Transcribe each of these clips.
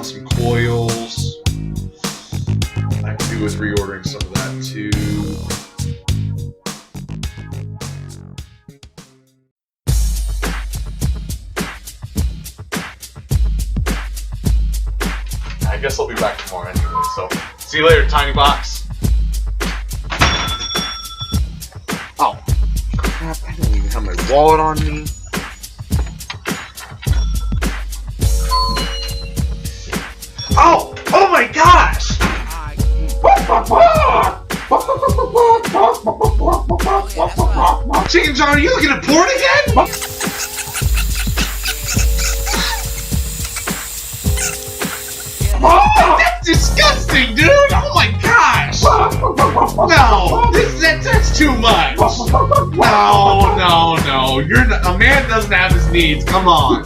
some coils. I could do with reordering some of that too. I guess I'll be back tomorrow anyway, so see you later, Tiny Box. Oh, crap, I don't even have my wallet on me. Oh! Oh my gosh! Chicken John, are you looking at porn again? That's disgusting, dude! Oh my gosh! No! That's too much! No. You're not, a man doesn't have his needs, come on!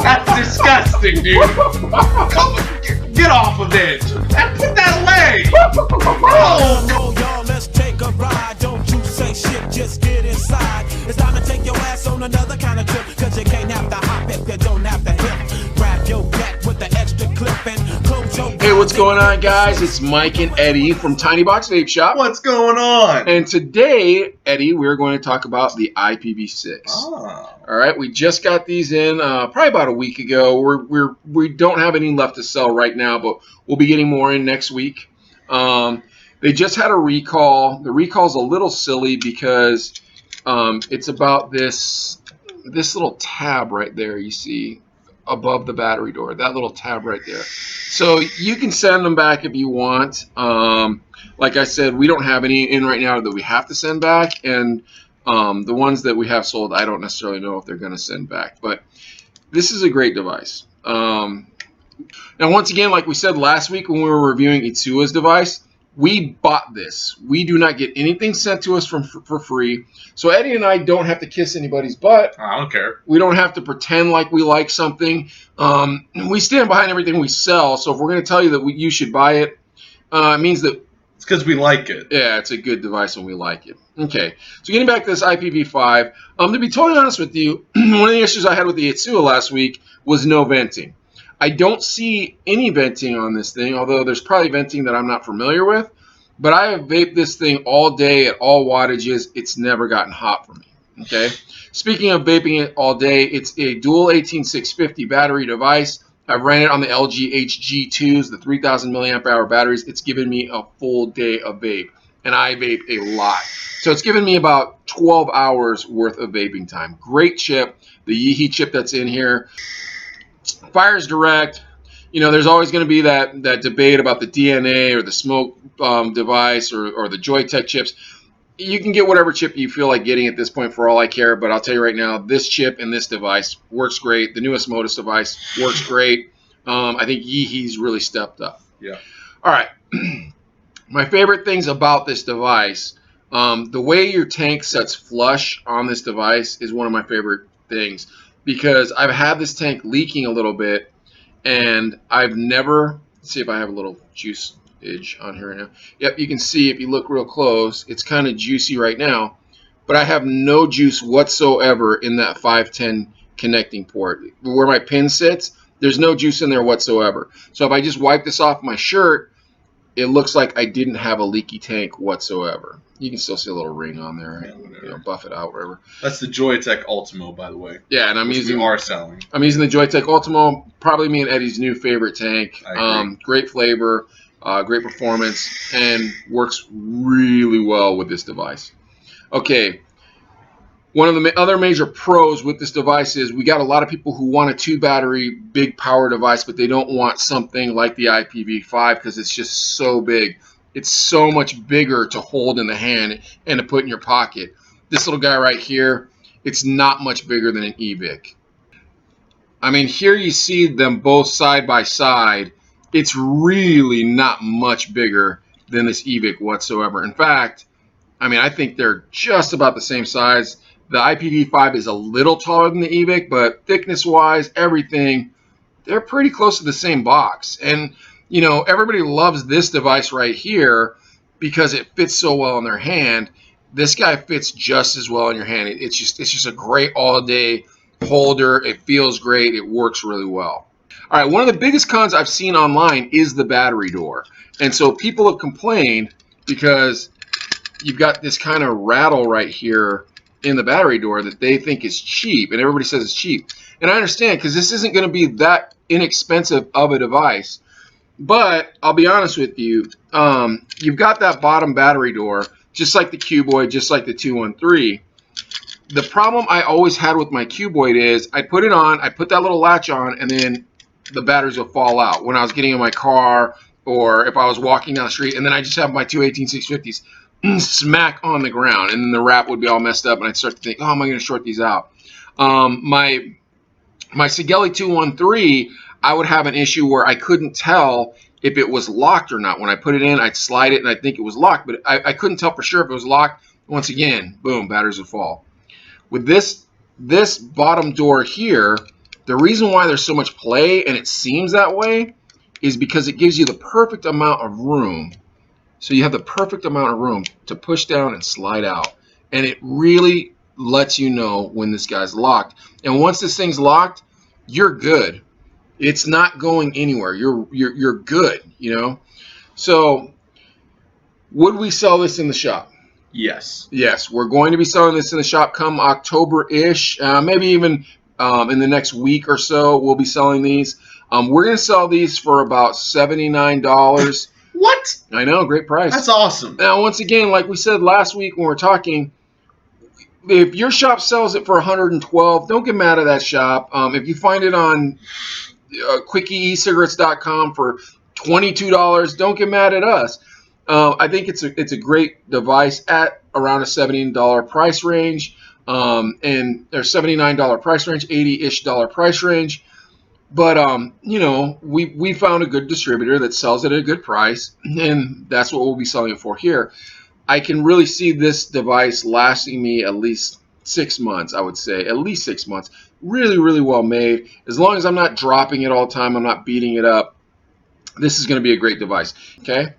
That's disgusting, dude! Come on, get off of it! And put that away! No! Y'all, let's take a ride. Don't you say shit, just get inside. It's time to take your ass on another kind of trip. Cause you can't have to hop if you don't have to hip. Grab your back with the extra clip and close your. Hey, what's going on, guys? It's Mike and Eddie from Tiny Box Vape Shop. What's going on? And today, Eddie, we're going to talk about the IPv6. Oh. All right, we just got these in probably about a week ago. We don't have any left to sell right now, but we'll be getting more in next week. They just had a recall. The recall's a little silly because it's about this little tab right there you see above the battery door, that little tab right there. So you can send them back if you want. Like I said, we don't have any in right now that we have to send back, and the ones that we have sold, I don't necessarily know if they're going to send back, but this is a great device. Now, once again, like we said last week when we were reviewing Itsua's device, we bought this. We do not get anything sent to us for free. So Eddie and I don't have to kiss anybody's butt. I don't care. We don't have to pretend like we like something. We stand behind everything we sell. So if we're going to tell you that you should buy it, it means that it's because we like it. Yeah, it's a good device and we like it. Okay, so getting back to this IPv5, to be totally honest with you, one of the issues I had with the Itsua last week was no venting. I don't see any venting on this thing, although there's probably venting that I'm not familiar with. But I have vaped this thing all day at all wattages. It's never gotten hot for me. Okay. Speaking of vaping it all day, it's a dual 18650 battery device. I've ran it on the LG HG2s, the 3000 milliamp hour batteries. It's given me a full day of vape, and I vape a lot. So it's given me about 12 hours worth of vaping time. Great chip, the Yeehee chip that's in here. Fires direct. You know, there's always going to be that debate about the DNA or the smoke device or the Joytech chips. You can get whatever chip you feel like getting at this point for all I care, but I'll tell you right now, this chip and this device works great. The newest Modus device works great. I think Yeehee's really stepped up. Yeah. All right. My favorite things about this device, the way your tank sets flush on this device is one of my favorite things, because I've had this tank leaking a little bit, and I've never, let's see if I have a little juice edge on here right now. Yep, you can see if you look real close, it's kind of juicy right now, but I have no juice whatsoever in that 510 connecting port. Where my pin sits, there's no juice in there whatsoever. So if I just wipe this off my shirt, it looks like I didn't have a leaky tank whatsoever. You can still see a little ring on there, right? Yeah, you know, buff it out, whatever. That's the Joytech Ultimo, by the way. Yeah, and I'm using the Joytech Ultimo, probably me and Eddie's new favorite tank. I agree. Great flavor, great performance, and works really well with this device. Okay, one of the other major pros with this device is we got a lot of people who want a 2-battery big power device, but they don't want something like the IPv5 because it's just so big. It's so much bigger to hold in the hand and to put in your pocket. This little guy right here, it's not much bigger than an eVic. I mean, here you see them both side by side. It's really not much bigger than this eVic whatsoever. In fact, I mean, I think they're just about the same size. The IPv5 is a little taller than the eVic, but thickness-wise, everything, they're pretty close to the same box. And you know, everybody loves this device right here because it fits so well in their hand. This guy fits just as well in your hand. It's just a great all-day holder. It feels great. It works really well. All right, one of the biggest cons I've seen online is the battery door. And so people have complained because you've got this kind of rattle right here in the battery door that they think is cheap, and everybody says it's cheap. And I understand, because this isn't going to be that inexpensive of a device. But I'll be honest with you, you've got that bottom battery door, just like the Cuboid, just like the 213. The problem I always had with my Cuboid is I put it on, I put that little latch on, and then the batteries will fall out when I was getting in my car or if I was walking down the street, and then I just have my two 18650s smack on the ground, and then the wrap would be all messed up, and I'd start to think, oh, am I going to short these out? My Sigelli 213, I would have an issue where I couldn't tell if it was locked or not. When I put it in, I'd slide it, and I'd think it was locked, but I couldn't tell for sure if it was locked. Once again, boom, batteries would fall. With this bottom door here, the reason why there's so much play, and it seems that way, is because it gives you the perfect amount of room. So you have the perfect amount of room to push down and slide out. And it really lets you know when this guy's locked. And once this thing's locked, you're good. It's not going anywhere. You're good, you know? So would we sell this in the shop? Yes. Yes, we're going to be selling this in the shop come October-ish, maybe even in the next week or so. We'll be selling these. We're going to sell these for about $79. What? I know, great price. That's awesome. Now, once again, like we said last week when we were talking, if your shop sells it for $112, don't get mad at that shop. If you find it on quickiecigarettes.com for $22, don't get mad at us. I think it's a great device at around a $70 price range, and there's $79 price range, $80-ish price range. But you know, we found a good distributor that sells it at a good price, and that's what we'll be selling it for here. I can really see this device lasting me at least 6 months. I would say at least 6 months. Really, really well made. As long as I'm not dropping it all the time, I'm not beating it up. This is going to be a great device. Okay.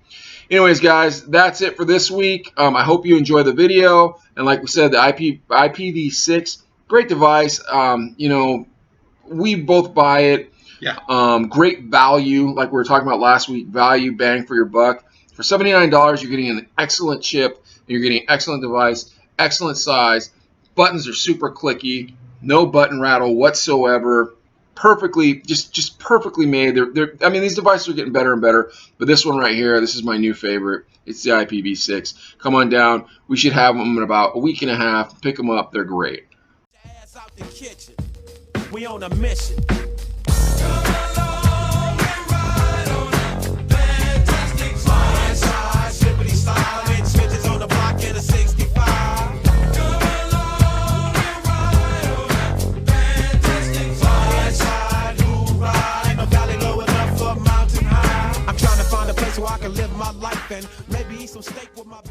Anyways, guys, that's it for this week. I hope you enjoy the video. And like we said, the IPv6, great device. You know, we both buy it. Yeah. Great value, like we were talking about last week. Value, bang for your buck. For $79, you're getting an excellent chip. And you're getting an excellent device, excellent size. Buttons are super clicky. No button rattle whatsoever. Perfectly, just perfectly made. I mean, these devices are getting better and better, but this one right here, this is my new favorite. It's the IPv6. Come on down. We should have them in about a week and a half. Pick them up. They're great. Ass out the kitchen. We on a mission. So I can live my life and maybe eat some steak with my